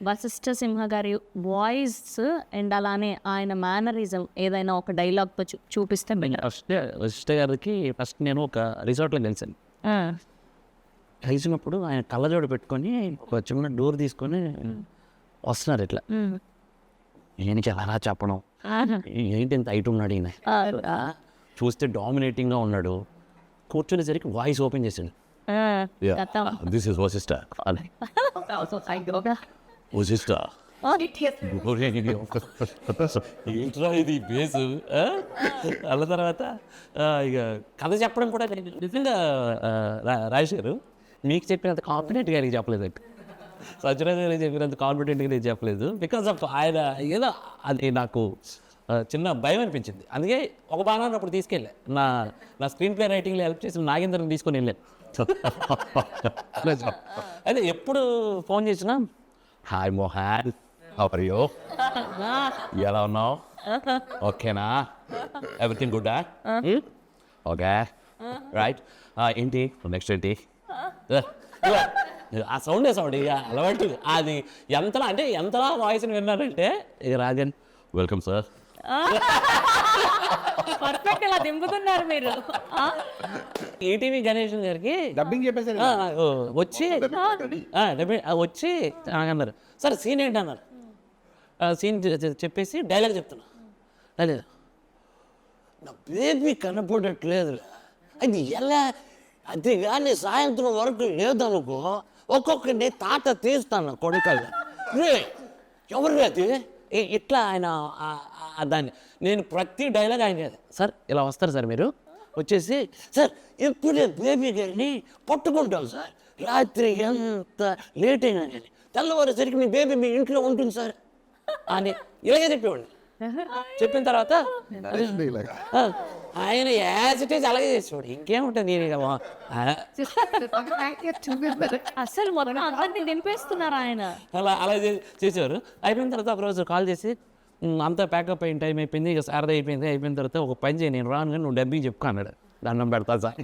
వశిష్ఠ సింహ గారి voice and అలానే ఆయన మేనరిజం ఏదైనా ఒక డైలాగ్తో చూపిస్తే వశిష్ఠ గారికి ఫస్ట్ నేను ఒక రిసార్ట్లో కలిసాను. కలిసినప్పుడు ఆయన కళ్ళజోడు పెట్టుకొని ఒక చిన్న డోర్ తీసుకొని వస్తున్నారు ఇట్లా. ఈయనకి ఎలా చెప్పడం, ఏంటి ఇంత హైట్ ఉన్నాడు ఈయన, చూస్తే డామినేటింగ్గా ఉన్నాడు. కూర్చునేసరికి వాయిస్ ఓపెన్ చేసాడు, దిస్ ఇస్ వశిష్ఠ వశిష్ఠ. ఏంట్రా ఇది బేసు అన్న తర్వాత ఇక కథ చెప్పడం కూడా నిజంగా రాజేష్ గారు మీకు చెప్పినంత కాన్ఫిడెంట్గా ఆయనకి చెప్పలేదు. సత్యరాజ్ గారికి చెప్పినంత కాన్ఫిడెంట్గా నేను చెప్పలేదు. బికాస్ ఆఫ్ ఆయన ఏదో అది నాకు చిన్న భయం అనిపించింది. అందుకే ఒక బాణాన్ని అప్పుడు తీసుకెళ్ళా. నా స్క్రీన్ ప్లే రైటింగ్లో హెల్ప్ చేసిన నాగేంద్రని తీసుకొని వెళ్ళాను. అదే ఎప్పుడు ఫోన్ చేసినా, hi Mohan, how are you, ఎలా ఉన్నావు, ఓకేనా, ఎవ్రీథింగ్ గుడ్డా, ఓకే రైట్, ఏంటి నెక్స్ట్ ఏంటి, ఆ సౌండే సౌండ్ ఇక అలవాటు. అది ఎంతలా వాయిస్ని విన్నారంటే ఇక రాజన్ వెల్కమ్ సార్, పర్ఫెక్ట్ ఇలా దింపుతున్నారు మీరు. ఈటీవీ గణేష్ గారికి డబ్బింగ్ చెప్పేసారు వచ్చి అన్నారు, సార్ సీన్ ఏంటి అన్నారు. సీన్ చెప్పేసి డైలాగ్ చెప్తున్నా, లేదు నా బేబీ కనపడట్లేదు, అది ఎలా, అది కానీ సాయంత్రం వరకు లేదనుకో ఒక్కొక్కరిని తాట తీస్తాను కొడుకల్లా, రే ఎవరు అది ఇట్లా ఆయన దాన్ని. నేను ప్రతి డైలాగ్ ఆయన, సార్ ఇలా వస్తారు సార్ మీరు వచ్చేసి, సార్ ఎప్పుడే బేబీ గారిని పట్టుకుంటాం సార్, రాత్రి ఎంత లేట్ అయినా కానీ తెల్లవారేసరికి మీ బేబీ మీ ఇంట్లో ఉంటుంది సార్ అని ఇలాగే చెప్పేవాడిని. చెప్పిన తర్వాత ఆయన యాజ్ ఇట్ ఈజ్ అలాగే చేసేవాడు. ఇంకేముంటుంది అసలు మొత్తం అందరినీ దింపేస్తున్నారు ఆయన. అలా చేసేవారు. అయిపోయిన తర్వాత ఒక రోజు కాల్ చేసి, అంతా ప్యాకప్ అయిన టైం అయిపోయింది, ఇక సారదా అయిపోయిన తర్వాత ఒక పని చేయి, నేను రాను కానీ నువ్వు డబ్బింగ్ చెప్పుకో అన్నాడు. దండం పెడతా సార్.